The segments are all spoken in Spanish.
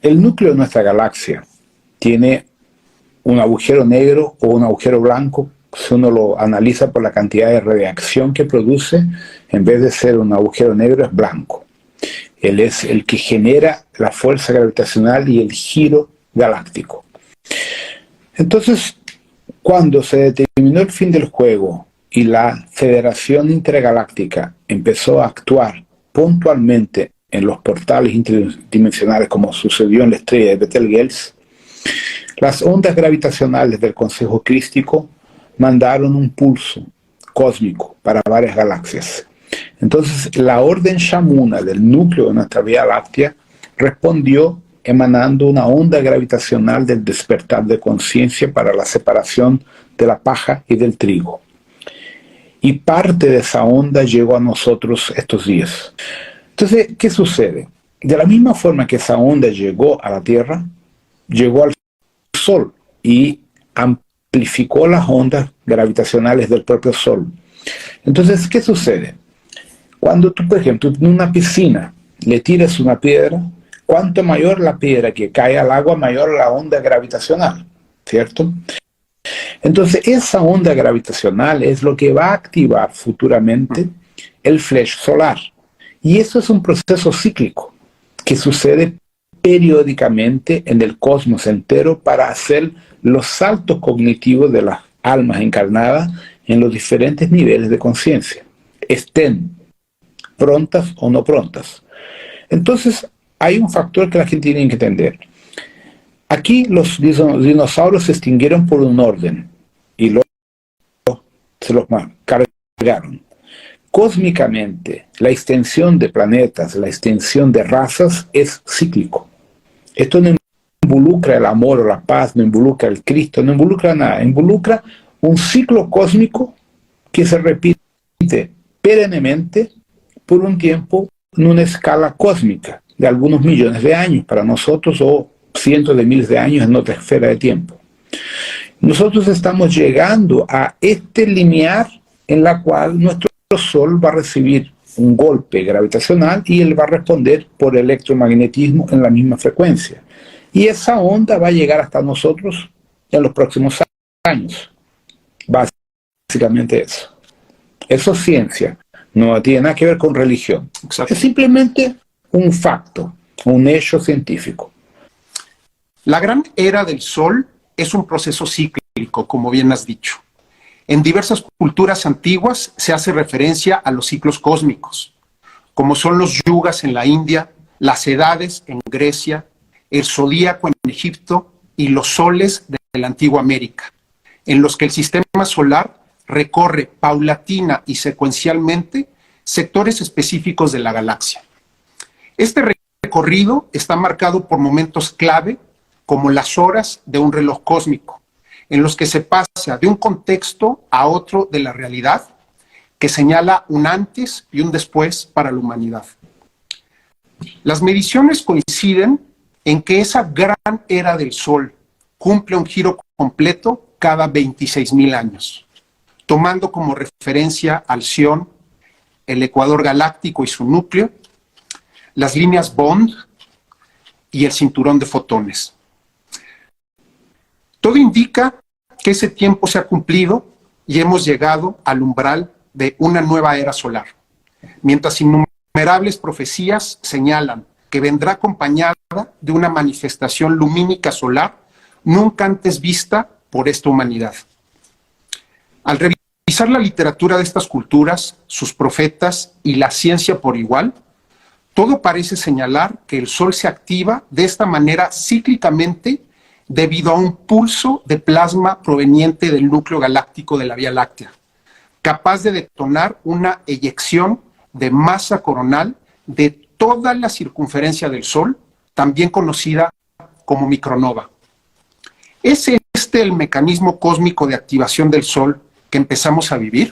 El núcleo de nuestra galaxia tiene un agujero negro o un agujero blanco. Si uno lo analiza por la cantidad de radiación que produce, en vez de ser un agujero negro, es blanco. Él es el que genera la fuerza gravitacional y el giro galáctico. Entonces, cuando se determinó el fin del juego y la Federación Intergaláctica empezó a actuar puntualmente en los portales interdimensionales, como sucedió en la estrella de Betelgeuse, las ondas gravitacionales del Consejo Crístico mandaron un pulso cósmico para varias galaxias. Entonces, la orden Shamuna del núcleo de nuestra Vía Láctea respondió emanando una onda gravitacional del despertar de conciencia para la separación de la paja y del trigo. Y parte de esa onda llegó a nosotros estos días. Entonces, ¿qué sucede? De la misma forma que esa onda llegó a la Tierra, llegó al Sol y amplificó las ondas gravitacionales del propio Sol. Entonces, ¿qué sucede? Cuando tú, por ejemplo, en una piscina le tiras una piedra, cuanto mayor la piedra que cae al agua, mayor la onda gravitacional, ¿cierto? Entonces, esa onda gravitacional es lo que va a activar futuramente el flash solar. Y eso es un proceso cíclico que sucede periódicamente en el cosmos entero para hacer los saltos cognitivos de las almas encarnadas en los diferentes niveles de conciencia, estén prontas o no prontas. Entonces, hay un factor que la gente tiene que entender. Aquí los dinosaurios se extinguieron por un orden y se los cargaron. Cósmicamente, la extensión de planetas, la extensión de razas es cíclico. Esto no involucra el amor o la paz, no involucra el Cristo, no involucra nada. Involucra un ciclo cósmico que se repite perennemente por un tiempo en una escala cósmica de algunos millones de años para nosotros o cientos de miles de años en otra esfera de tiempo. Nosotros estamos llegando a este linear en la cual nuestro Sol va a recibir un golpe gravitacional y él va a responder por electromagnetismo en la misma frecuencia. Y esa onda va a llegar hasta nosotros en los próximos años. Básicamente eso. Eso es ciencia. No tiene nada que ver con religión. Exacto. Es simplemente un facto, un hecho científico. La gran era del Sol es un proceso cíclico, como bien has dicho. En diversas culturas antiguas se hace referencia a los ciclos cósmicos, como son los yugas en la India, las edades en Grecia, el zodíaco en Egipto y los soles de la antigua América, en los que el sistema solar recorre paulatina y secuencialmente sectores específicos de la galaxia. Este recorrido está marcado por momentos clave, como las horas de un reloj cósmico, en los que se pasa de un contexto a otro de la realidad, que señala un antes y un después para la humanidad. Las mediciones coinciden en que esa gran era del Sol cumple un giro completo cada 26,000 años, tomando como referencia al Alción, el ecuador galáctico y su núcleo, las líneas Bond y el cinturón de fotones. Todo indica que ese tiempo se ha cumplido y hemos llegado al umbral de una nueva era solar, mientras innumerables profecías señalan que vendrá acompañada de una manifestación lumínica solar nunca antes vista por esta humanidad. Al revisar la literatura de estas culturas, sus profetas y la ciencia por igual, todo parece señalar que el Sol se activa de esta manera cíclicamente debido a un pulso de plasma proveniente del núcleo galáctico de la Vía Láctea, capaz de detonar una eyección de masa coronal de toda la circunferencia del Sol, también conocida como micronova. ¿Es este el mecanismo cósmico de activación del Sol que empezamos a vivir?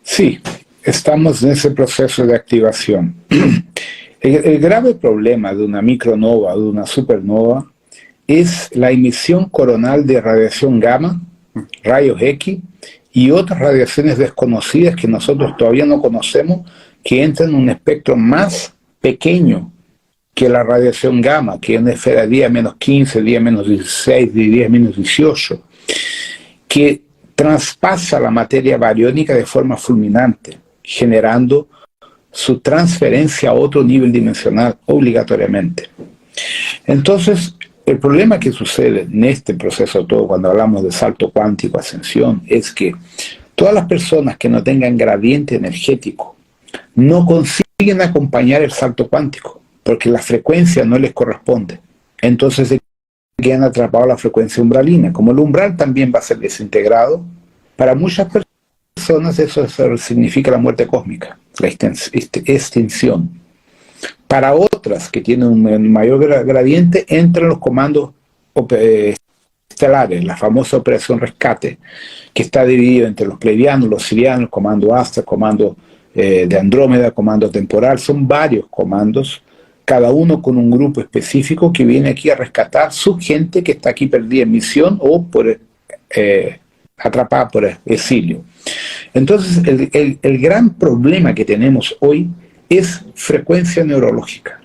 Sí, estamos en ese proceso de activación. El grave problema de una micronova o de una supernova es la emisión coronal de radiación gamma, rayos X y otras radiaciones desconocidas que nosotros todavía no conocemos, que entran en un espectro más pequeño que la radiación gamma, que es una esfera de 10 menos 15, 10 menos 16, de 10 menos 18, que traspasa la materia bariónica de forma fulminante, generando su transferencia a otro nivel dimensional obligatoriamente. Entonces, el problema que sucede en este proceso todo cuando hablamos de salto cuántico, ascensión, es que todas las personas que no tengan gradiente energético no consiguen acompañar el salto cuántico, porque la frecuencia no les corresponde. Entonces se quedan atrapados a la frecuencia umbralina. Como el umbral también va a ser desintegrado, para muchas personas eso significa la muerte cósmica, la extinción. Para otras que tienen un mayor gradiente, entran los comandos estelares, la famosa operación rescate, que está dividido entre los pleiadianos, los sirianos, el comando Astra, el comando de Andrómeda, comando temporal. Son varios comandos, cada uno con un grupo específico que viene aquí a rescatar su gente que está aquí perdida en misión o atrapada por exilio. Entonces, el gran problema que tenemos hoy es frecuencia neurológica.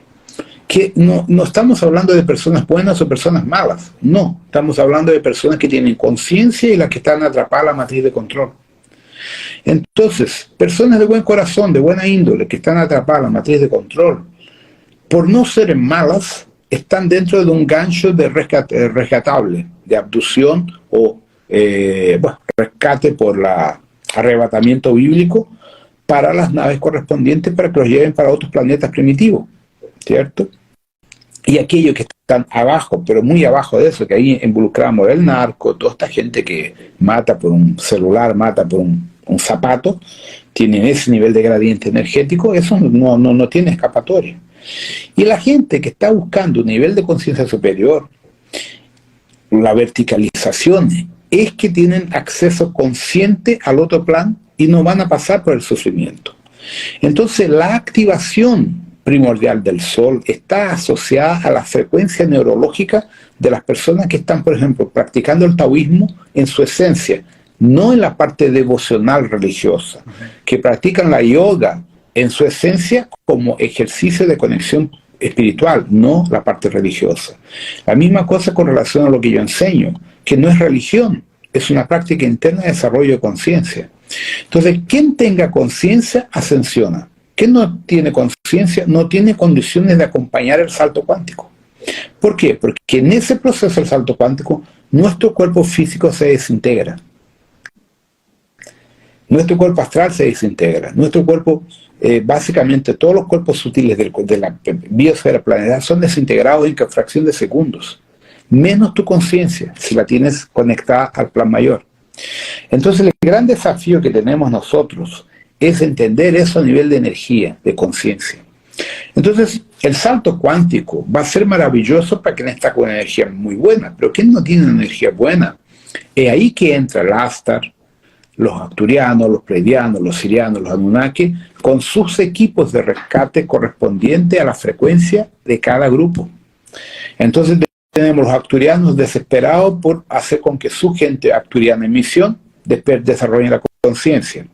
Que no estamos hablando de personas buenas o personas malas, no, estamos hablando de personas que tienen conciencia y las que están atrapadas en la matriz de control. Entonces, personas de buen corazón, de buena índole, que están atrapadas en la matriz de control, por no ser malas, están dentro de un gancho de rescatable, de abducción o rescate por arrebatamiento bíblico para las naves correspondientes para que los lleven para otros planetas primitivos, ¿cierto? Y aquellos que están abajo, pero muy abajo de eso, que ahí involucramos el narco, toda esta gente que mata por un celular, mata por un zapato, tienen ese nivel de gradiente energético, eso no tiene escapatoria. Y la gente que está buscando un nivel de conciencia superior, la verticalización, es que tienen acceso consciente al otro plan y no van a pasar por el sufrimiento. Entonces, la activación primordial del Sol está asociada a la frecuencia neurológica de las personas que están, por ejemplo, practicando el taoísmo en su esencia, no en la parte devocional religiosa, que practican la yoga en su esencia como ejercicio de conexión espiritual, no la parte religiosa. La misma cosa con relación a lo que yo enseño, que no es religión, es una práctica interna de desarrollo de conciencia. Entonces, quien tenga conciencia, ascensiona. Quien no tiene conciencia, no tiene condiciones de acompañar el salto cuántico. ¿Por qué? Porque en ese proceso del salto cuántico, nuestro cuerpo físico se desintegra. Nuestro cuerpo astral se desintegra. Nuestro cuerpo, básicamente todos los cuerpos sutiles de la biosfera planetaria son desintegrados en fracción de segundos. Menos tu conciencia, si la tienes conectada al plan mayor. Entonces el gran desafío que tenemos nosotros es entender eso a nivel de energía, de conciencia. Entonces el salto cuántico va a ser maravilloso para quien está con energía muy buena, pero quien no tiene energía buena, es ahí que entra el Astar, los Arcturianos, los Pleiadianos, los Sirianos, los Anunnaki, con sus equipos de rescate correspondientes a la frecuencia de cada grupo. Entonces tenemos los Arcturianos desesperados por hacer con que su gente arcturiana en misión desarrolle la conciencia.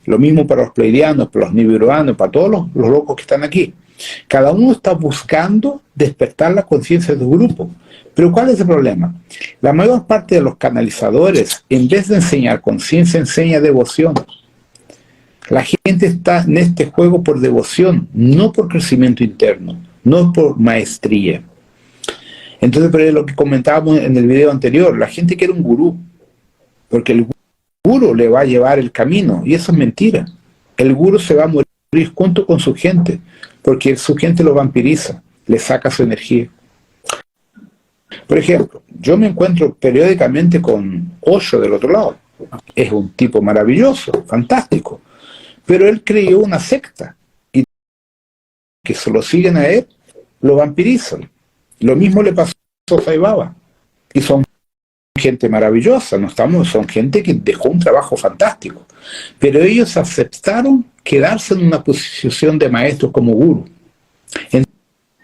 Lo mismo para los Pleiadianos, para los Nibiruanos, para todos los locos que están aquí. Cada uno está buscando despertar la conciencia de su grupo. Pero ¿cuál es el problema? La mayor parte de los canalizadores, en vez de enseñar conciencia, enseña devoción. La gente está en este juego por devoción, no por crecimiento interno, no por maestría. Entonces, pero es lo que comentábamos en el video anterior, la gente quiere un gurú, porque el gurú le va a llevar el camino, y eso es mentira. El gurú se va a morir junto con su gente, porque su gente lo vampiriza, le saca su energía. Por ejemplo, yo me encuentro periódicamente con Osho del otro lado. Es un tipo maravilloso, fantástico, pero él creó una secta, y que se lo siguen a él, lo vampirizan. Lo mismo le pasó a Sai Baba, y son gente maravillosa, son gente que dejó un trabajo fantástico, pero ellos aceptaron quedarse en una posición de maestro como gurú.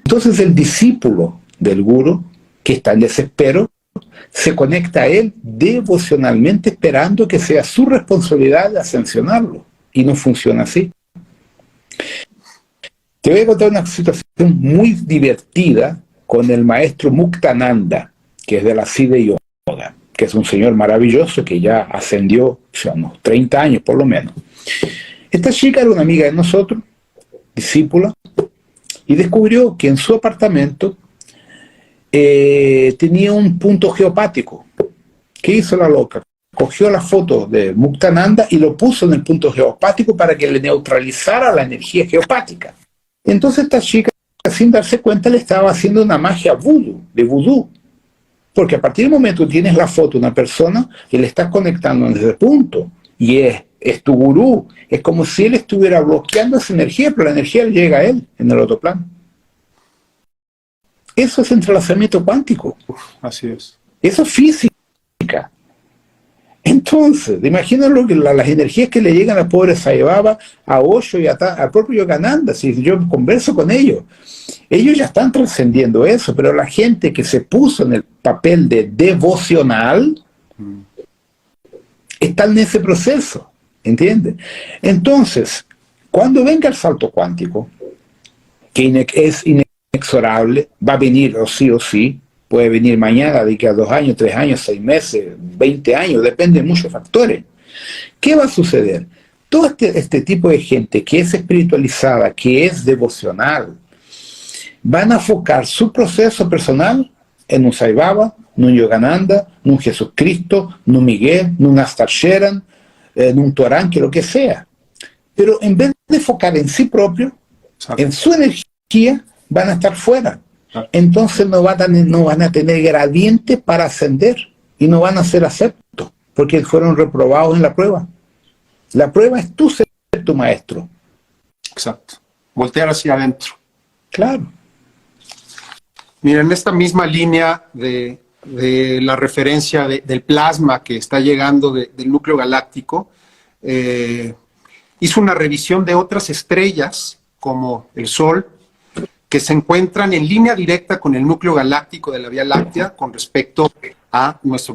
Entonces el discípulo del gurú, que está en desespero, se conecta a él devocionalmente esperando que sea su responsabilidad de ascensionarlo, y no funciona así. Te voy a contar una situación muy divertida con el maestro Muktananda, que es de la Siddha Yoga, que es un señor maravilloso que ya ascendió hace unos 30 años por lo menos. Esta chica era una amiga de nosotros, discípula, y descubrió que en su apartamento tenía un punto geopático. ¿Qué hizo la loca? Cogió la foto de Muktananda y lo puso en el punto geopático para que le neutralizara la energía geopática. Entonces esta chica, sin darse cuenta, le estaba haciendo una magia vudú. Porque a partir del momento que tienes la foto de una persona y le estás conectando en ese punto, y es tu gurú, es como si él estuviera bloqueando esa energía, pero la energía le llega a él en el otro plano. Eso es entrelazamiento cuántico. Así es. Eso es física. Entonces, imagínalo que las energías que le llegan a pobre Sai Baba, a Osho y al propio Yogananda, si yo converso con ellos ya están trascendiendo eso, pero la gente que se puso en el papel de devocional está en ese proceso, ¿entiendes? Entonces, cuando venga el salto cuántico, que es inexorable, va a venir o sí, puede venir mañana, de que a 2 años, 3 años, 6 meses, 20 años, depende de muchos factores. ¿Qué va a suceder? Todo este tipo de gente que es espiritualizada, que es devocional, van a enfocar su proceso personal en un Sai Baba, en un Yogananda, en un Jesucristo, en un Miguel, en un Astar Sheran, en un Torán, que lo que sea. Pero en vez de enfocar en sí propio, en su energía, van a estar fuera. Entonces no van a tener gradiente para ascender y no van a ser aceptos porque fueron reprobados en la prueba. La prueba es tú ser tu maestro. Exacto. Voltear hacia adentro. Claro. Mira, en esta misma línea de la referencia del plasma que está llegando del núcleo galáctico, hizo una revisión de otras estrellas como el Sol, que se encuentran en línea directa con el núcleo galáctico de la Vía Láctea con respecto a nuestra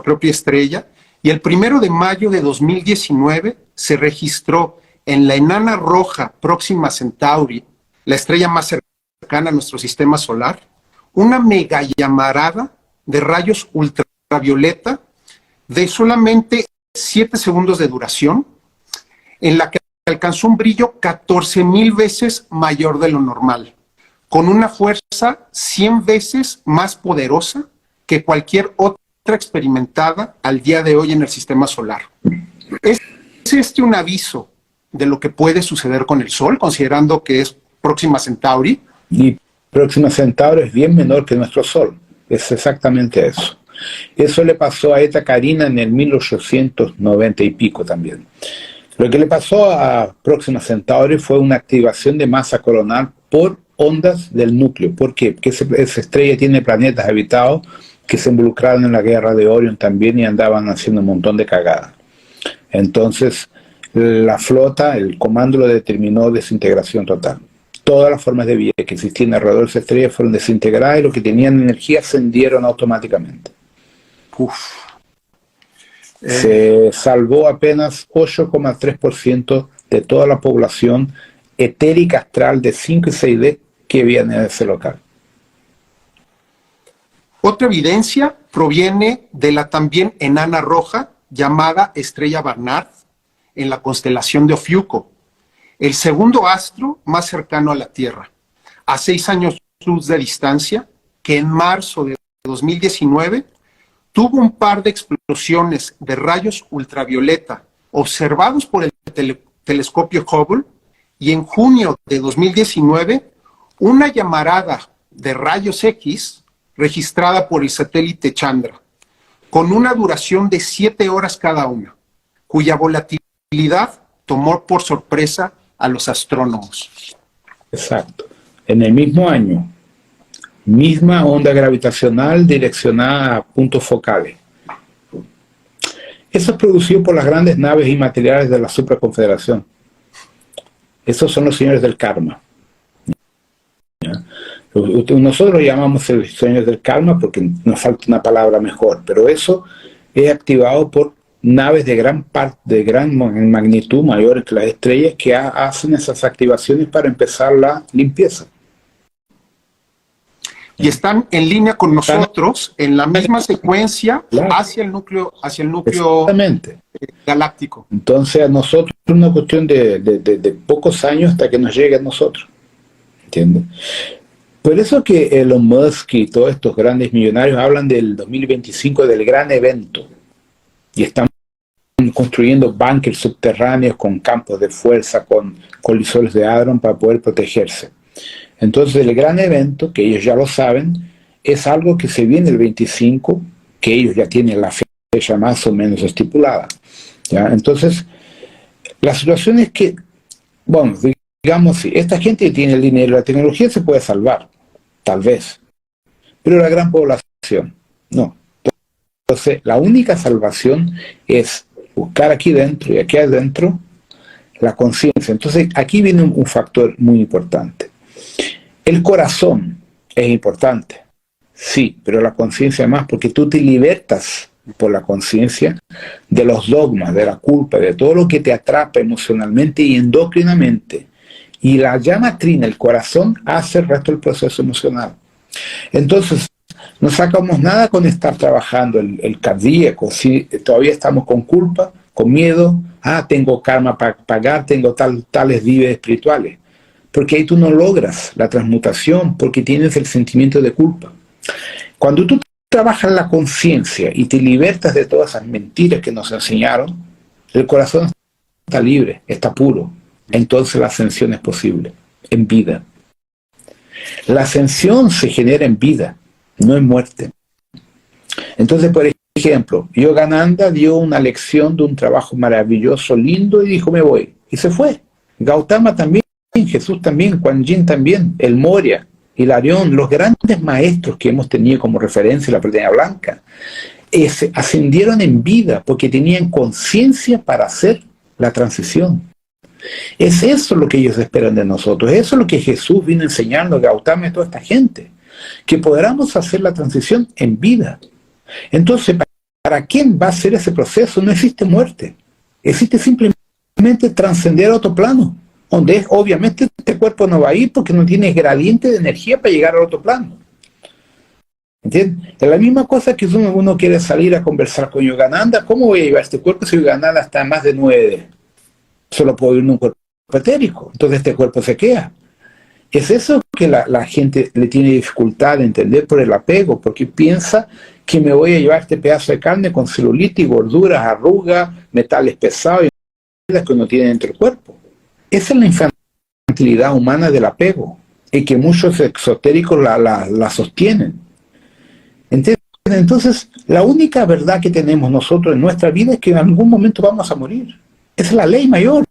propia estrella. Y el 1 de mayo de 2019 se registró en la enana roja Próxima Centauri, la estrella más cercana a nuestro sistema solar, una mega llamarada de rayos ultravioleta de solamente 7 segundos de duración, en la que alcanzó un brillo 14,000 veces mayor de lo normal, con una fuerza 100 veces más poderosa que cualquier otra experimentada al día de hoy en el sistema solar. ¿Es este un aviso de lo que puede suceder con el Sol, considerando que es Próxima Centauri? Y Próxima Centauri es bien menor que nuestro Sol. Es exactamente eso. Eso le pasó a Eta Carina en el 1890 y pico también. Lo que le pasó a Próxima Centauri fue una activación de masa coronal por ondas del núcleo. ¿Por qué? Porque esa estrella tiene planetas habitados que se involucraron en la guerra de Orion también y andaban haciendo un montón de cagadas. Entonces, la flota, el comando lo determinó desintegración total. Todas las formas de vida que existían alrededor de esa estrella fueron desintegradas y los que tenían energía ascendieron automáticamente. Se salvó apenas 8,3% de toda la población etérica astral de 5 y 6D que viene de ese local. Otra evidencia proviene de la también enana roja llamada Estrella Barnard en la constelación de Ofiuco, el segundo astro más cercano a la Tierra, a 6 años luz de distancia, que en marzo de 2019 tuvo un par de explosiones de rayos ultravioleta observados por el telescopio Hubble, y en junio de 2019 una llamarada de rayos X registrada por el satélite Chandra, con una duración de 7 horas cada una, cuya volatilidad tomó por sorpresa a los astrónomos. Exacto. En el mismo año, misma onda gravitacional direccionada a puntos focales. Eso es producido por las grandes naves inmateriales de la Supraconfederación. Esos son los señores del karma. ¿Ya? Nosotros llamamos los señores del karma porque nos falta una palabra mejor, pero eso es activado por naves de gran magnitud, mayores que las estrellas, que hacen esas activaciones para empezar la limpieza. Y están en línea con nosotros en la misma secuencia hacia el núcleo Exactamente. galáctico. Entonces a nosotros es una cuestión de pocos años hasta que nos llegue a nosotros. ¿Entiendes? Por eso que Elon Musk y todos estos grandes millonarios hablan del 2025, del gran evento. Y están construyendo búnkers subterráneos con campos de fuerza, con colisores de hadrón para poder protegerse. Entonces el gran evento, que ellos ya lo saben, es algo que se viene el 25, que ellos ya tienen la fecha más o menos estipulada. ¿Ya? Entonces, la situación es que, bueno, digamos, si esta gente tiene el dinero, la tecnología se puede salvar, tal vez, pero la gran población, no. Entonces, la única salvación es buscar aquí dentro y aquí adentro la conciencia. Entonces, aquí viene un factor muy importante. El corazón es importante, sí, pero la conciencia más, porque tú te libertas por la conciencia de los dogmas, de la culpa, de todo lo que te atrapa emocionalmente y endocrinamente. Y la llama trina, el corazón, hace el resto del proceso emocional. Entonces, no sacamos nada con estar trabajando el cardíaco, si todavía estamos con culpa, con miedo, tengo karma para pagar, tengo tales vidas espirituales. Porque ahí tú no logras la transmutación, porque tienes el sentimiento de culpa. Cuando tú trabajas la conciencia y te libertas de todas esas mentiras que nos enseñaron, el corazón está libre, está puro. Entonces la ascensión es posible, en vida. La ascensión se genera en vida, no en muerte. Entonces, por ejemplo, Yogananda dio una lección de un trabajo maravilloso, lindo, y dijo, me voy. Y se fue. Gautama también, Jesús también, Kuan Yin también, el Moria, Hilarión, los grandes maestros que hemos tenido como referencia en la Fraternidad Blanca, ascendieron en vida porque tenían conciencia para hacer la transición. Es eso lo que ellos esperan de nosotros, eso es lo que Jesús vino enseñando a Gautama y a toda esta gente, que podamos hacer la transición en vida. Entonces, ¿para quién va a ser ese proceso? No existe muerte, existe simplemente trascender a otro plano, donde obviamente este cuerpo no va a ir porque no tiene gradiente de energía para llegar al otro plano. ¿Entiendes? Es la misma cosa que si uno quiere salir a conversar con Yogananda, ¿cómo voy a llevar este cuerpo si Yogananda está en más de 9? Solo puedo ir en un cuerpo etérico, entonces este cuerpo se queda. Es eso que la gente le tiene dificultad de entender por el apego, porque piensa que me voy a llevar este pedazo de carne con celulitis, gorduras, arrugas, metales pesados y que uno tiene dentro del cuerpo. Esa es la infantilidad humana del apego, y que muchos exotéricos la sostienen. Entonces, la única verdad que tenemos nosotros en nuestra vida es que en algún momento vamos a morir. Esa es la ley mayor.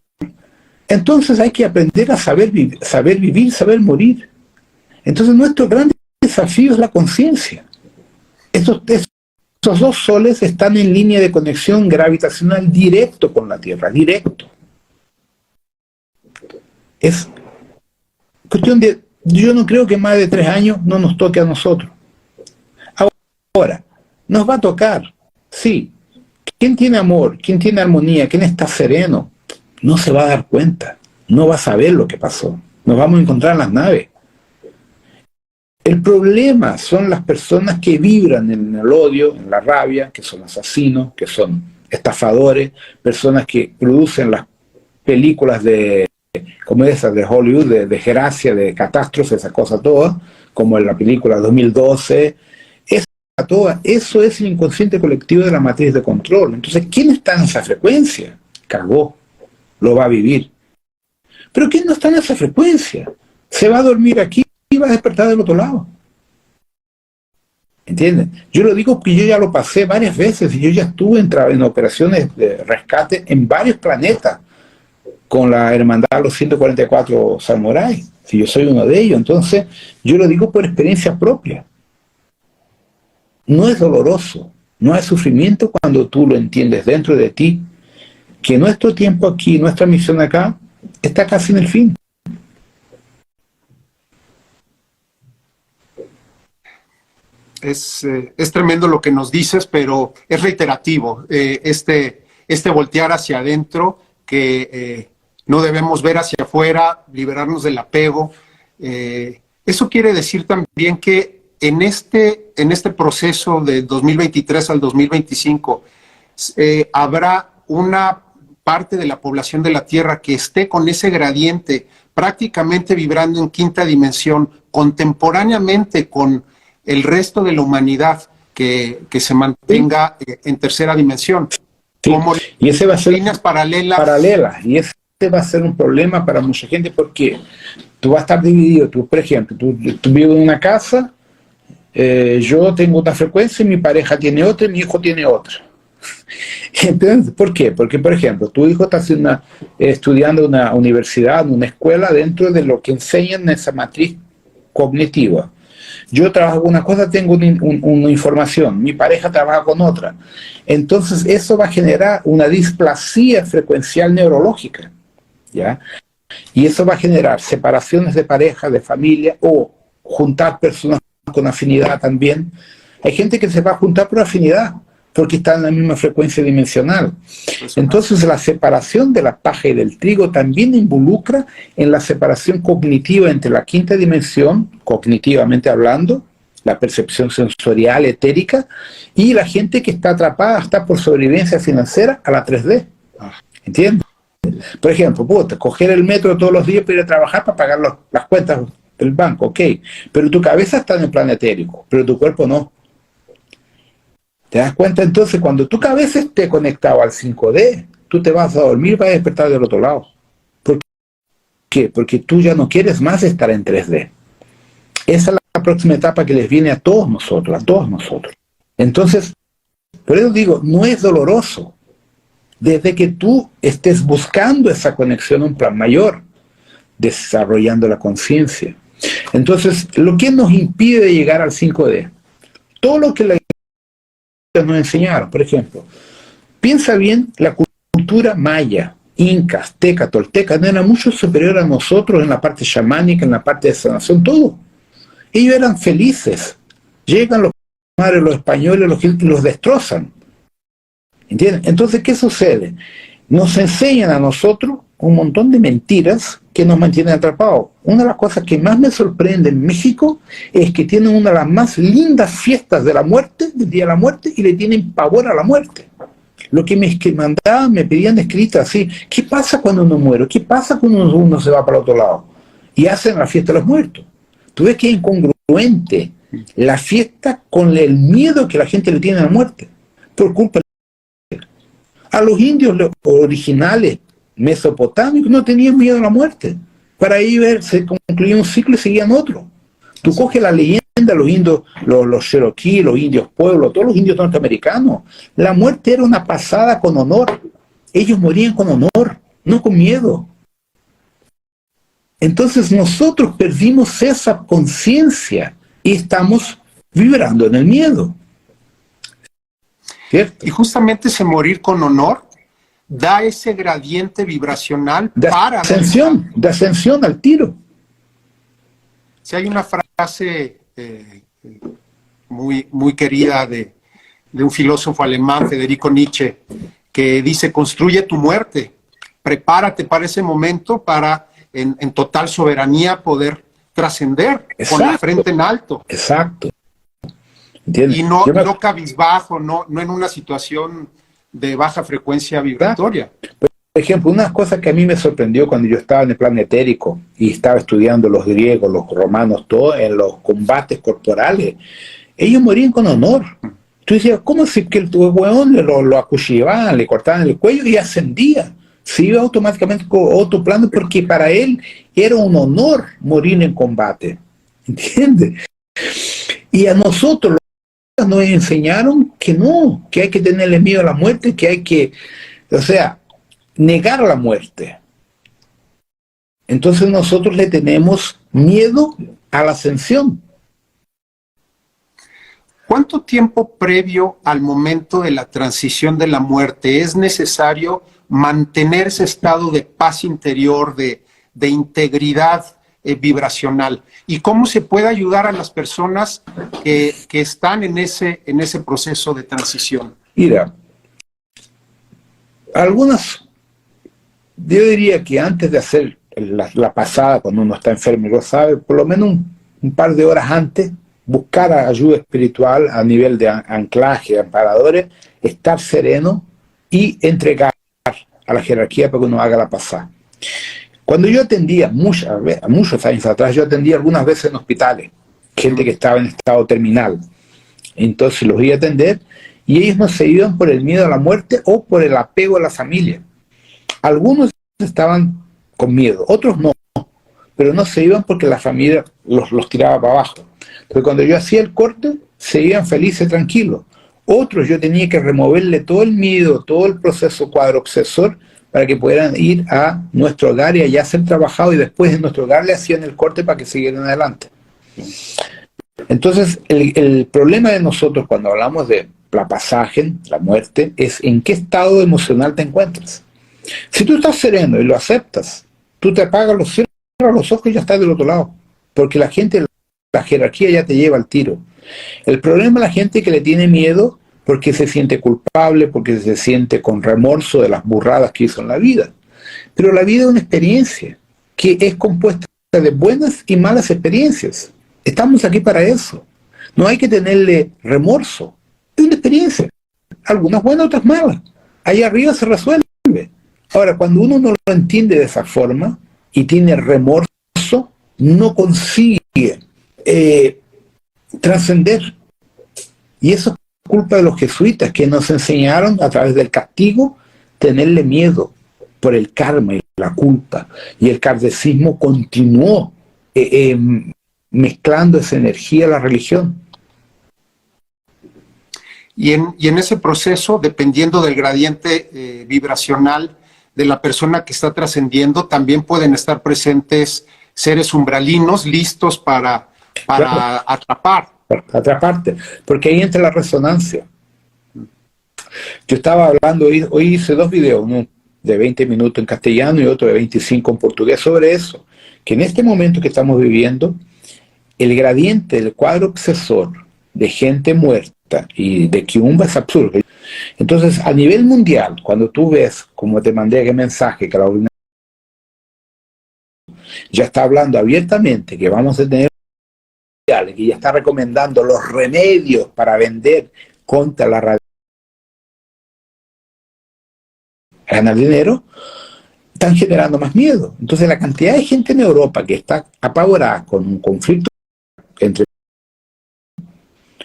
Entonces hay que aprender a saber vivir, saber morir. Entonces nuestro gran desafío es la conciencia. Esos dos soles están en línea de conexión gravitacional directo con la Tierra, directo. Es cuestión de, yo no creo que más de 3 años no nos toque a nosotros. Ahora, nos va a tocar, sí. ¿Quién tiene amor? ¿Quién tiene armonía? ¿Quién está sereno? No se va a dar cuenta, no va a saber lo que pasó. Nos vamos a encontrar en las naves. El problema son las personas que vibran en el odio, en la rabia, que son asesinos, que son estafadores, personas que producen las películas como esas de Hollywood, de desgracia, de catástrofe, esas cosas todas, como en la película 2012. Eso es el inconsciente colectivo de la matriz de control. Entonces, ¿quién está en esa frecuencia? Cagó, lo va a vivir. Pero ¿quién no está en esa frecuencia? Se va a dormir aquí y va a despertar del otro lado. ¿Entienden? Yo lo digo porque yo ya lo pasé varias veces y yo ya estuve en operaciones de rescate en varios planetas con la hermandad de los 144 samuráis. Si yo soy uno de ellos, entonces yo lo digo por experiencia propia. No es doloroso, no hay sufrimiento cuando tú lo entiendes dentro de ti, que nuestro tiempo aquí, nuestra misión acá, está casi en el fin. es tremendo lo que nos dices, pero es reiterativo. Este voltear hacia adentro, que no debemos ver hacia afuera, liberarnos del apego. Eso quiere decir también que en este proceso de 2023 al 2025 habrá una parte de la población de la Tierra que esté con ese gradiente prácticamente vibrando en quinta dimensión, contemporáneamente con el resto de la humanidad que se mantenga en tercera dimensión. Sí. Como Y ese va a ser líneas paralelas. Y ese va a ser un problema para mucha gente porque tú vas a estar dividido. Tú, por ejemplo, tú vives en una casa, yo tengo una frecuencia y mi pareja tiene otra y mi hijo tiene otra. Entonces, ¿por qué? Porque, por ejemplo, tu hijo está estudiando en una universidad, en una escuela, dentro de lo que enseñan en esa matriz cognitiva. Yo trabajo con una cosa, tengo una información, mi pareja trabaja con otra. Entonces, eso va a generar una displasia frecuencial neurológica, ¿ya? Y eso va a generar separaciones de pareja, de familia, o juntar personas con afinidad también. Hay gente que se va a juntar por afinidad, porque está en la misma frecuencia dimensional. Entonces la separación de la paja y del trigo también involucra en la separación cognitiva entre la quinta dimensión, cognitivamente hablando, la percepción sensorial, etérica, y la gente que está atrapada hasta por sobrevivencia financiera a la 3D. ¿Entiendes? Por ejemplo, coger el metro todos los días para ir a trabajar para pagar las cuentas del banco, ok, pero tu cabeza está en el plano etérico, pero tu cuerpo no. ¿Te das cuenta? Entonces, cuando tu cabeza esté conectado al 5D, tú te vas a dormir y vas a despertar del otro lado. ¿Por qué? Porque tú ya no quieres más estar en 3D. Esa es la próxima etapa que les viene a todos nosotros, Entonces, por eso digo, no es doloroso. Desde que tú estés buscando esa conexión a un plan mayor, desarrollando la conciencia. Entonces, lo que nos impide llegar al 5D, todo lo que la nos enseñaron, por ejemplo, piensa bien, la cultura maya, inca, azteca, tolteca, no era mucho superior a nosotros en la parte chamánica, en la parte de sanación, todo. Ellos eran felices. Llegan los madres, los españoles, los destrozan. ¿Entienden? Entonces, ¿qué sucede? Nos enseñan a nosotros un montón de mentiras que nos mantienen atrapados. Una de las cosas que más me sorprende en México es que tienen una de las más lindas fiestas de la muerte, del Día de la Muerte, y le tienen pavor a la muerte. Lo que me mandaban, me pedían escritas así, ¿qué pasa cuando uno muere? ¿Qué pasa cuando uno se va para el otro lado? Y hacen la fiesta de los muertos. Tú ves que es incongruente la fiesta con el miedo que la gente le tiene a la muerte, por culpa de... A los indios originales mesopotámicos no tenían miedo a la muerte. Para ellos se concluía un ciclo y seguían otro. Tú coges la leyenda de los indios, los Cherokee, los indios pueblos, todos los indios norteamericanos. La muerte era una pasada con honor. Ellos morían con honor, no con miedo. Entonces nosotros perdimos esa conciencia y estamos vibrando en el miedo. ¿Cierto? Y justamente ese morir con honor da ese gradiente vibracional de ascensión al tiro. Si hay una frase muy querida de un filósofo alemán, Federico Nietzsche, que dice: construye tu muerte, prepárate para ese momento para en total soberanía poder trascender con la frente en alto. Exacto. ¿Entiendes? Y no cabizbajo, no en una situación de baja frecuencia vibratoria. Por ejemplo, una cosa que a mí me sorprendió cuando yo estaba en el plano etérico y estaba estudiando los griegos, los romanos, todo en los combates corporales, ellos morían con honor. Tú decías, ¿cómo si que el hueón lo acuchillaban, le cortaban el cuello y ascendía? Se iba automáticamente con otro plano porque para él era un honor morir en combate. ¿Entiendes? Y a nosotros nos enseñaron que no, que hay que tenerle miedo a la muerte, que hay que, o sea, negar la muerte. Entonces nosotros le tenemos miedo a la ascensión. ¿Cuánto tiempo previo al momento de la transición de la muerte es necesario mantener ese estado de paz interior, de integridad vibracional y cómo se puede ayudar a las personas que están en ese proceso de transición. Mira, algunas, yo diría que antes de hacer la pasada, cuando uno está enfermo y lo sabe, por lo menos un par de horas antes, buscar ayuda espiritual a nivel de anclaje, amparadores, estar sereno y entregar a la jerarquía para que uno haga la pasada. Cuando yo atendía, muchos años atrás, yo atendía algunas veces en hospitales, gente que estaba en estado terminal. Entonces los iba a atender y ellos no se iban por el miedo a la muerte o por el apego a la familia. Algunos estaban con miedo, otros no, pero no se iban porque la familia los tiraba para abajo. Entonces cuando yo hacía el corte, se iban felices, tranquilos. Otros yo tenía que removerle todo el miedo, todo el proceso cuadro obsesor para que pudieran ir a nuestro hogar y allá ser trabajado, y después en nuestro hogar le hacían el corte para que siguieran adelante. Entonces el problema de nosotros cuando hablamos de la pasaje, la muerte, es en qué estado emocional te encuentras. Si tú estás sereno y lo aceptas, tú te apagas cierras los ojos y ya estás del otro lado, porque la gente, la jerarquía ya te lleva al tiro. El problema es la gente que le tiene miedo porque se siente culpable, porque se siente con remorso de las burradas que hizo en la vida. Pero la vida es una experiencia que es compuesta de buenas y malas experiencias. Estamos aquí para eso. No hay que tenerle remorso. Es una experiencia. Algunas buenas, otras malas. Ahí arriba se resuelve. Ahora, cuando uno no lo entiende de esa forma y tiene remorso, no consigue trascender. Y eso es culpa de los jesuitas, que nos enseñaron a través del castigo tenerle miedo por el karma y la culpa. Y el kardecismo continuó mezclando esa energía a la religión. Y en ese proceso, dependiendo del gradiente vibracional de la persona que está trascendiendo, también pueden estar presentes seres umbralinos listos para Claro, atrapar. porque ahí entra la resonancia. Yo estaba hablando, hoy hice 2 videos, uno de 20 minutos en castellano y otro de 25 en portugués, sobre eso, que en este momento que estamos viviendo, el gradiente del cuadro obsesor de gente muerta y de quiumba es absurdo. Entonces, a nivel mundial, cuando tú ves, como te mandé aquel mensaje, que la ONU ya está hablando abiertamente que vamos a tener, que ya está recomendando los remedios para vender contra la radiación, ganar dinero, están generando más miedo. Entonces la cantidad de gente en Europa que está apavorada con un conflicto entre...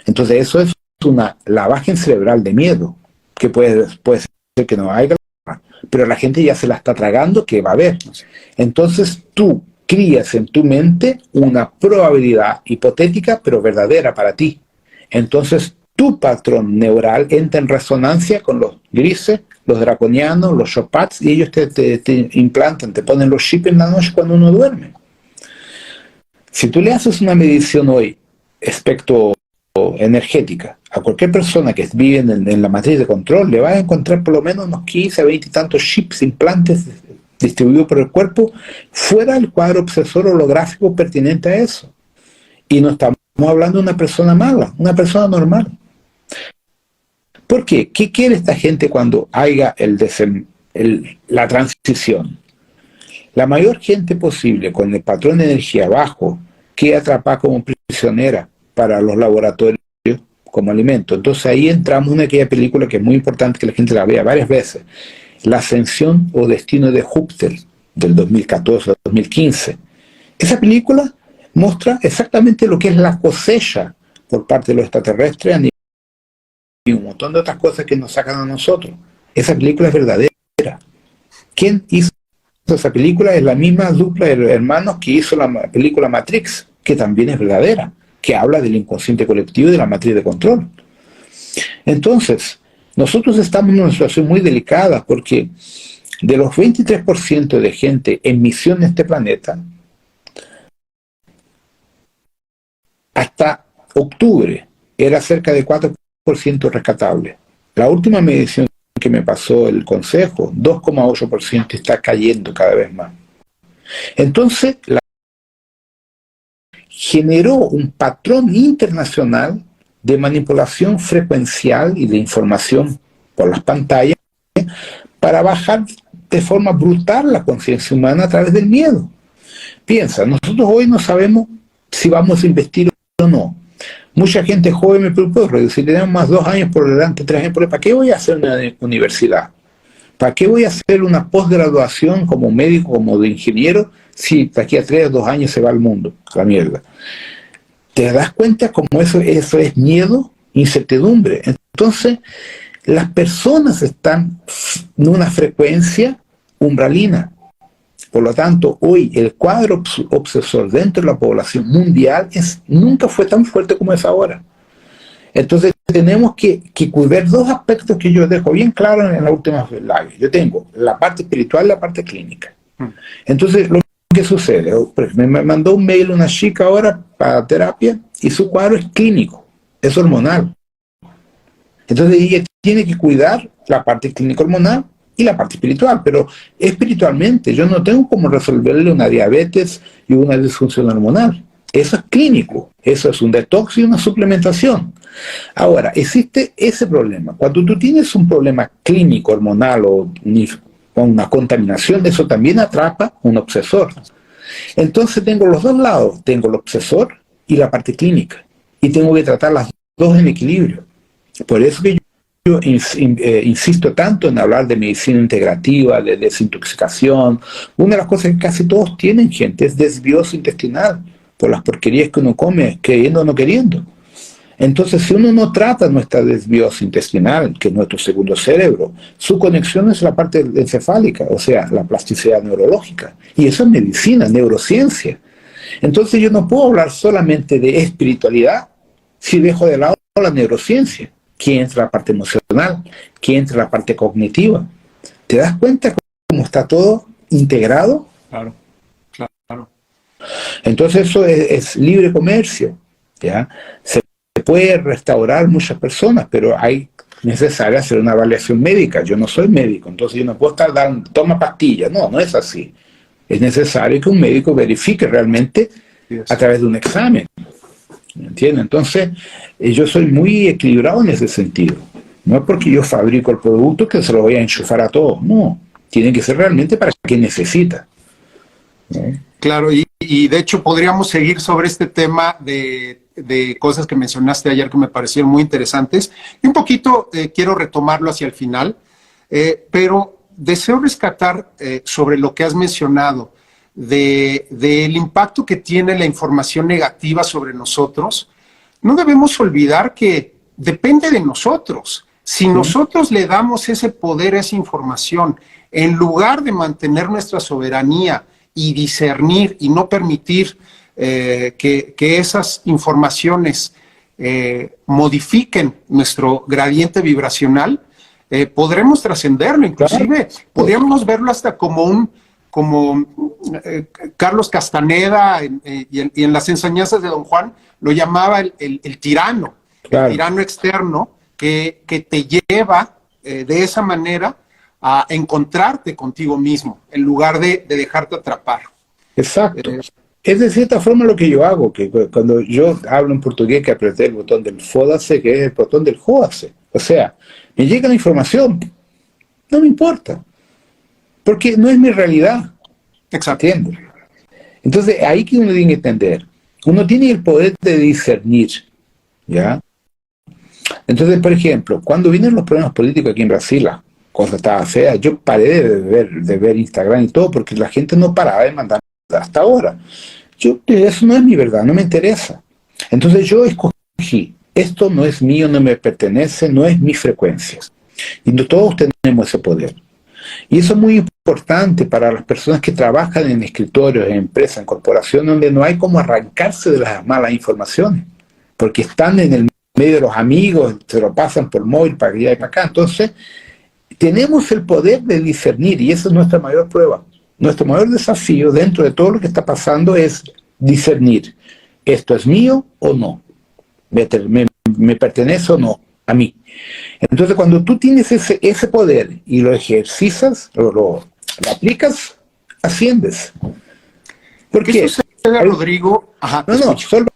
Entonces eso es una lavaje cerebral de miedo, que puede ser que no haya, pero la gente ya se la está tragando que va a haber. Entonces tú crías en tu mente una probabilidad hipotética, pero verdadera para ti. Entonces tu patrón neural entra en resonancia con los grises, los draconianos, los Chopats, y ellos te implantan, te ponen los chips en la noche cuando uno duerme. Si tú le haces una medición hoy, espectro energética, a cualquier persona que vive en la matriz de control, le vas a encontrar por lo menos unos 15, 20 y tantos chips, implantes distribuidos por el cuerpo, fuera del cuadro obsesor holográfico pertinente a eso. Y no estamos hablando de una persona mala, una persona normal. ¿Por qué? ¿Qué quiere esta gente cuando haya la transición? La mayor gente posible con el patrón de energía bajo queda atrapada como prisionera para los laboratorios como alimento. Entonces ahí entramos en aquella película que es muy importante que la gente la vea varias veces, La ascensión o destino de Júpiter, del 2014 al 2015. Esa película muestra exactamente lo que es la cosecha por parte de los extraterrestres y un montón de otras cosas que nos sacan a nosotros. Esa película es verdadera. ¿Quién hizo esa película? Es la misma dupla de hermanos que hizo la película Matrix, que también es verdadera, que habla del inconsciente colectivo y de la matriz de control. Entonces, nosotros estamos en una situación muy delicada porque de los 23% de gente en misión en este planeta, hasta octubre era cerca de 4% rescatable. La última medición que me pasó el Consejo, 2,8% está cayendo cada vez más. Entonces, generó un patrón internacional de manipulación frecuencial y de información por las pantallas para bajar de forma brutal la conciencia humana a través del miedo. Piensa, nosotros hoy no sabemos si vamos a investir o no. Mucha gente joven me preocupa, si tenemos más 2 años por delante, 3 años por delante, ¿para qué voy a hacer una universidad? ¿Para qué voy a hacer una posgraduación como médico, como de ingeniero, si de aquí a 3 o 2 años se va al mundo? La mierda. ¿Te das cuenta cómo eso es miedo, incertidumbre? Entonces, las personas están en una frecuencia umbralina. Por lo tanto, hoy el cuadro obsesor dentro de la población mundial nunca fue tan fuerte como es ahora. Entonces tenemos que cuidar 2 aspectos que yo dejo bien claros en la última live. Yo tengo la parte espiritual y la parte clínica. Entonces, lo que sucede, me mandó un mail una chica ahora para terapia y su cuadro es clínico, es hormonal. Entonces ella tiene que cuidar la parte clínica hormonal y la parte espiritual, pero espiritualmente yo no tengo cómo resolverle una diabetes y una disfunción hormonal. Eso es clínico, eso es un detox y una suplementación. Ahora, existe ese problema. Cuando tú tienes un problema clínico, hormonal o una contaminación, eso también atrapa un obsesor. Entonces tengo los 2 lados, tengo el obsesor y la parte clínica, y tengo que tratar las 2 en equilibrio. Por eso que yo insisto tanto en hablar de medicina integrativa, de desintoxicación. Una de las cosas que casi todos tienen, gente, es desbiosis intestinal, por las porquerías que uno come, queriendo o no queriendo. Entonces, si uno no trata nuestra desbiosis intestinal, que es nuestro segundo cerebro, su conexión es la parte encefálica, o sea, la plasticidad neurológica. Y eso es medicina, neurociencia. Entonces yo no puedo hablar solamente de espiritualidad si dejo de lado la neurociencia, que entra la parte emocional, que entra la parte cognitiva. ¿Te das cuenta cómo está todo integrado? Claro, claro. Entonces eso es libre comercio, ¿ya? Se puede restaurar muchas personas, pero hay necesario hacer una evaluación médica. Yo no soy médico, entonces yo no puedo estar dando, toma pastillas. No es así. Es necesario que un médico verifique realmente a través de un examen. ¿Entiendes? Entonces, yo soy muy equilibrado en ese sentido. No es porque yo fabrico el producto que se lo voy a enchufar a todos. No, tiene que ser realmente para quien necesita. Claro, y de hecho podríamos seguir sobre este tema de cosas que mencionaste ayer que me parecieron muy interesantes. Y un poquito quiero retomarlo hacia el final, pero deseo rescatar sobre lo que has mencionado del impacto que tiene la información negativa sobre nosotros. No debemos olvidar que depende de nosotros. Si nosotros le damos ese poder a esa información, en lugar de mantener nuestra soberanía y discernir y no permitir que esas informaciones modifiquen nuestro gradiente vibracional, podremos trascenderlo. Inclusive podríamos verlo hasta como Carlos Castaneda y en las enseñanzas de Don Juan lo llamaba el tirano, el tirano externo que te lleva de esa manera a encontrarte contigo mismo, en lugar de dejarte atrapar. Exacto. Es de cierta forma lo que yo hago, que cuando yo hablo en portugués que apreté el botón del fódase, que es el botón del jódase. O sea, me llega la información, no me importa, porque no es mi realidad. Exacto. ¿Entiendes? Entonces, ahí que uno tiene que entender. Uno tiene el poder de discernir, ¿ya? Entonces, por ejemplo, cuando vienen los problemas políticos aquí en Brasil, la cosa estaba fea, yo paré de ver Instagram y todo, porque la gente no paraba de mandar hasta ahora. Eso no es mi verdad, no me interesa. Entonces yo escogí, esto no es mío, no me pertenece, no es mi frecuencia. Y todos tenemos ese poder. Y eso es muy importante para las personas que trabajan en escritorios, en empresas, en corporaciones, donde no hay como arrancarse de las malas informaciones, porque están en el medio de los amigos, se lo pasan por móvil para allá y para acá. Entonces, tenemos el poder de discernir, y esa es nuestra mayor prueba. Nuestro mayor desafío dentro de todo lo que está pasando es discernir, ¿esto es mío o no? ¿Me pertenece o no a mí? Entonces, cuando tú tienes ese poder y lo ejercitas, lo aplicas, asciendes. ¿Por qué? Rodrigo. Ajá, te No, escucho. solo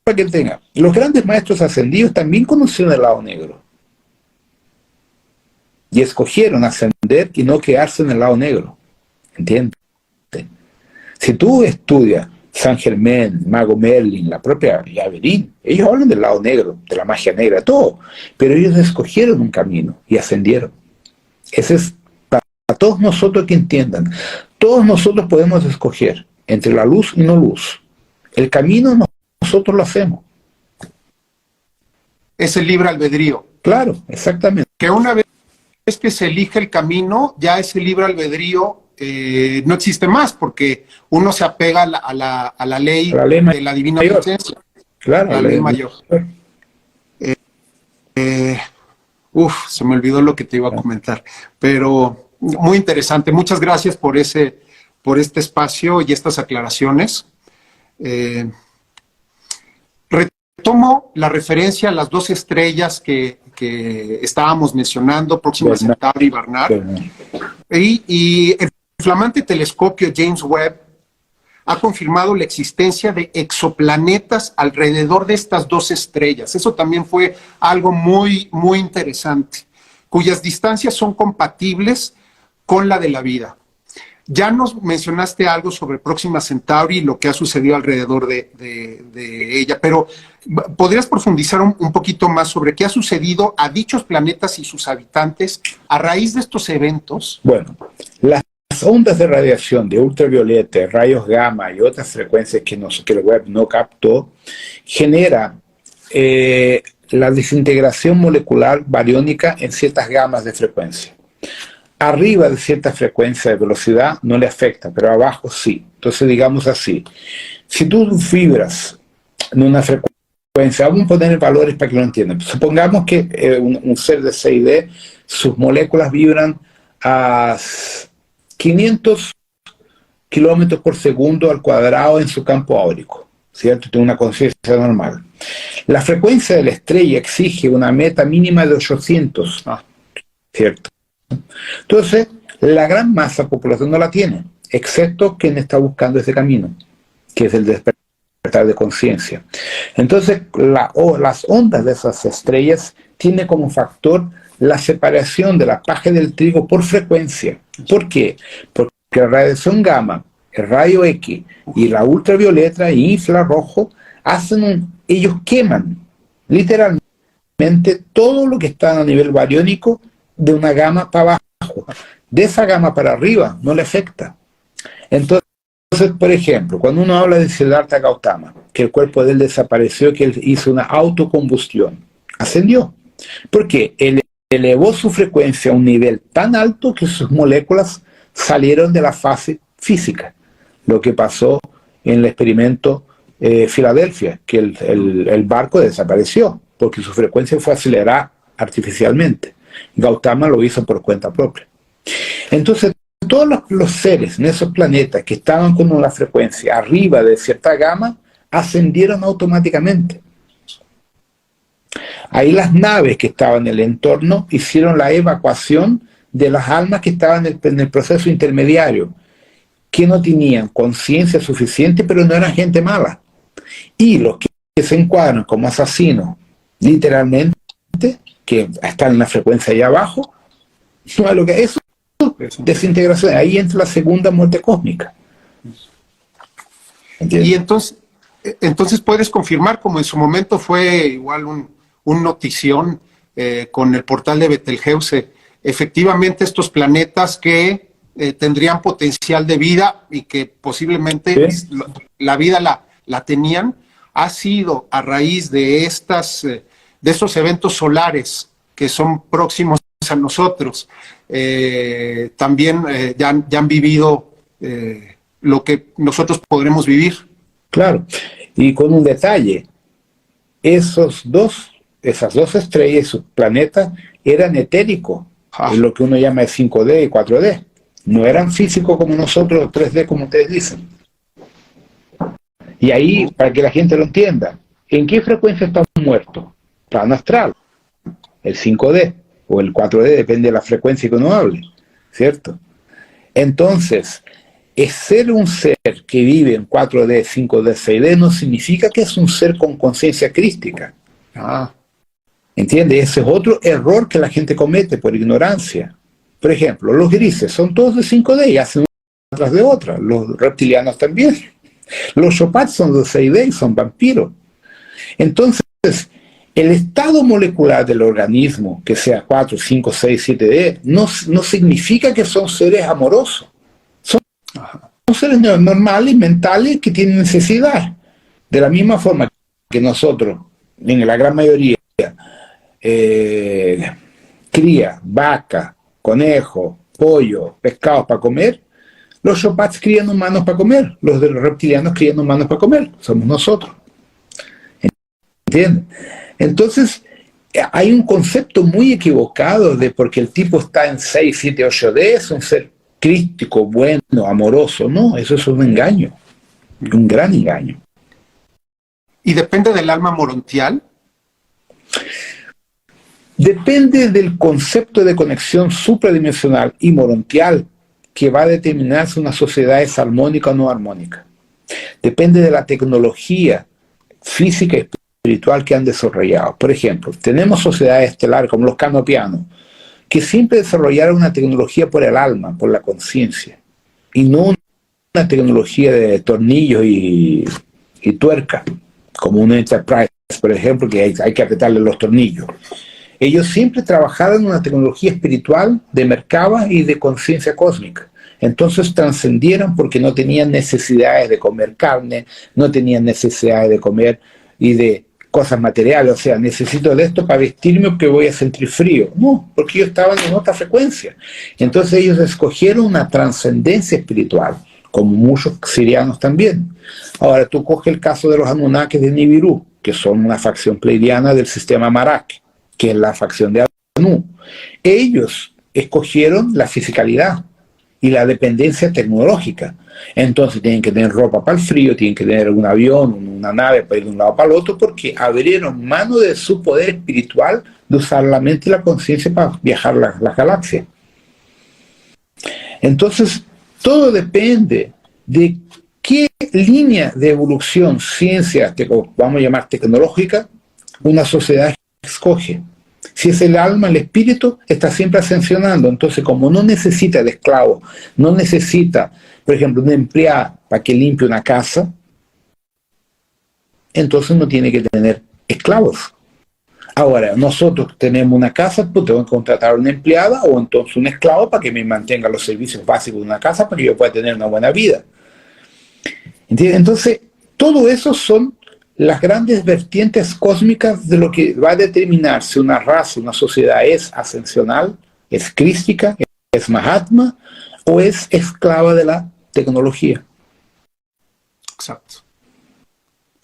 para que tenga. Los grandes maestros ascendidos también conocieron el lado negro y escogieron ascender y no quedarse en el lado negro. ¿Entiendes? Si tú estudias San Germán, Mago Merlin, la propia Yaverín, ellos hablan del lado negro, de la magia negra, todo, pero ellos escogieron un camino y ascendieron. Ese es para todos nosotros que entiendan. Todos nosotros podemos escoger entre la luz y no luz. El camino nosotros lo hacemos. Es el libre albedrío. Claro, exactamente. Que una vez que se elige el camino, ya ese libre albedrío no existe más, porque uno se apega a la ley de la divina mayor. presencia. Claro, la ley mayor. Se me olvidó lo que te iba a comentar, pero muy interesante. Muchas gracias por este espacio y estas aclaraciones. Retomo la referencia a las dos estrellas que estábamos mencionando, Próxima Centauri y Barnard. Y el flamante telescopio James Webb ha confirmado la existencia de exoplanetas alrededor de estas dos estrellas. Eso también fue algo muy, muy interesante, cuyas distancias son compatibles con la de la vida. Ya nos mencionaste algo sobre Próxima Centauri y lo que ha sucedido alrededor de ella, pero ¿podrías profundizar un poquito más sobre qué ha sucedido a dichos planetas y sus habitantes a raíz de estos eventos? Bueno, las ondas de radiación de ultravioleta, rayos gamma y otras frecuencias que el Webb no captó, genera la desintegración molecular bariónica en ciertas gamas de frecuencia. Arriba de cierta frecuencia de velocidad no le afecta, pero abajo sí. Entonces, digamos así, si tú vibras en una frecuencia, vamos a poner valores para que lo entiendan. Supongamos que un ser de 6D, sus moléculas vibran a 500 kilómetros por segundo al cuadrado en su campo áurico, ¿cierto? Tiene una conciencia normal. La frecuencia de la estrella exige una meta mínima de 800, ¿cierto? Entonces, la gran masa de población no la tiene, excepto quien está buscando ese camino, que es el despertar de conciencia. Entonces, las ondas de esas estrellas tienen como factor la separación de la paja del trigo por frecuencia. ¿Por qué? Porque la radiación gamma, el rayo X y la ultravioleta y infrarrojo ellos queman literalmente todo lo que está a nivel bariónico de una gama para abajo. De esa gama para arriba no le afecta. Entonces, por ejemplo, cuando uno habla de Siddhartha Gautama, que el cuerpo de él desapareció, que él hizo una autocombustión, ascendió. ¿Por qué? Él elevó su frecuencia a un nivel tan alto que sus moléculas salieron de la fase física. Lo que pasó en el experimento Filadelfia, que el barco desapareció, porque su frecuencia fue acelerada artificialmente. Gautama lo hizo por cuenta propia. Entonces, todos los seres en esos planetas que estaban con una frecuencia arriba de cierta gama, ascendieron automáticamente. Ahí las naves que estaban en el entorno hicieron la evacuación de las almas que estaban en el proceso intermediario, que no tenían conciencia suficiente, pero no eran gente mala. Y los que se encuadran como asesinos, literalmente, que están en la frecuencia allá abajo, no es lo que es desintegración. Ahí entra la segunda muerte cósmica. ¿Entiendes? Y entonces puedes confirmar, como en su momento fue igual un notición con el portal de Betelgeuse, efectivamente estos planetas que tendrían potencial de vida y que posiblemente ¿sí? La vida la tenían, ha sido a raíz de estos eventos solares que son próximos a nosotros. También ya han vivido lo que nosotros podremos vivir. Claro, y con un detalle, esas dos estrellas y sus planetas eran etéricos, es lo que uno llama de 5D y 4D. No eran físicos como nosotros, 3D como ustedes dicen. Y ahí, para que la gente lo entienda, ¿en qué frecuencia estamos muertos? Plano astral, el 5D o el 4D, depende de la frecuencia que uno hable, ¿cierto? Entonces, es ser un ser que vive en 4D, 5D, 6D, no significa que es un ser con conciencia crística. ¿Entiendes? Ese es otro error que la gente comete por ignorancia. Por ejemplo, los grises son todos de 5D y hacen una tras de otra. Los reptilianos también. Los Chopats son de 6D y son vampiros. Entonces, el estado molecular del organismo, que sea 4, 5, 6, 7D, no significa que son seres amorosos. Son seres normales, mentales, que tienen necesidad. De la misma forma que nosotros, en la gran mayoría, cría vaca, conejo, pollo, pescados para comer, los Chopats crían humanos para comer, los de los reptilianos crían humanos para comer, somos nosotros. ¿Entienden? Entonces, hay un concepto muy equivocado de porque el tipo está en 6, 7, 8D, es un ser crístico, bueno, amoroso. No, eso es un engaño, un gran engaño. ¿Y depende del alma morontial? Depende del concepto de conexión supradimensional y morontial que va a determinar si una sociedad es armónica o no armónica. Depende de la tecnología física y espiritual que han desarrollado. Por ejemplo, tenemos sociedades estelares como los canopianos, que siempre desarrollaron una tecnología por el alma, por la conciencia, y no una tecnología de tornillos y tuerca, como un Enterprise, por ejemplo, que hay que apretarle los tornillos. Ellos siempre trabajaron en una tecnología espiritual de Merkaba y de conciencia cósmica. Entonces trascendieron porque no tenían necesidades de comer carne, no tenían necesidades de comer y de cosas materiales, o sea, necesito de esto para vestirme porque voy a sentir frío. No, porque ellos estaban en otra frecuencia. Entonces ellos escogieron una trascendencia espiritual, como muchos sirianos también. Ahora tú coges el caso de los Anunnakis de Nibiru, que son una facción pleiadiana del sistema Marak, que es la facción de Anu. Ellos escogieron la fisicalidad y la dependencia tecnológica. Entonces tienen que tener ropa para el frío, tienen que tener un avión, una nave para ir de un lado para el otro, porque abrieron mano de su poder espiritual de usar la mente y la conciencia para viajar las galaxias. Entonces, todo depende de qué línea de evolución, ciencia, vamos a llamar tecnológica, una sociedad escoge. Si es el alma, el espíritu, está siempre ascensionando. Entonces, como no necesita de esclavos, no necesita, por ejemplo, una empleada para que limpie una casa, entonces no tiene que tener esclavos. Ahora, nosotros tenemos una casa, pues tengo que contratar a una empleada o entonces un esclavo para que me mantenga los servicios básicos de una casa para que yo pueda tener una buena vida. ¿Entiendes? Entonces, todo eso son las grandes vertientes cósmicas de lo que va a determinar si una raza, una sociedad es ascensional, es crística, es Mahatma o es esclava de la tecnología. Exacto.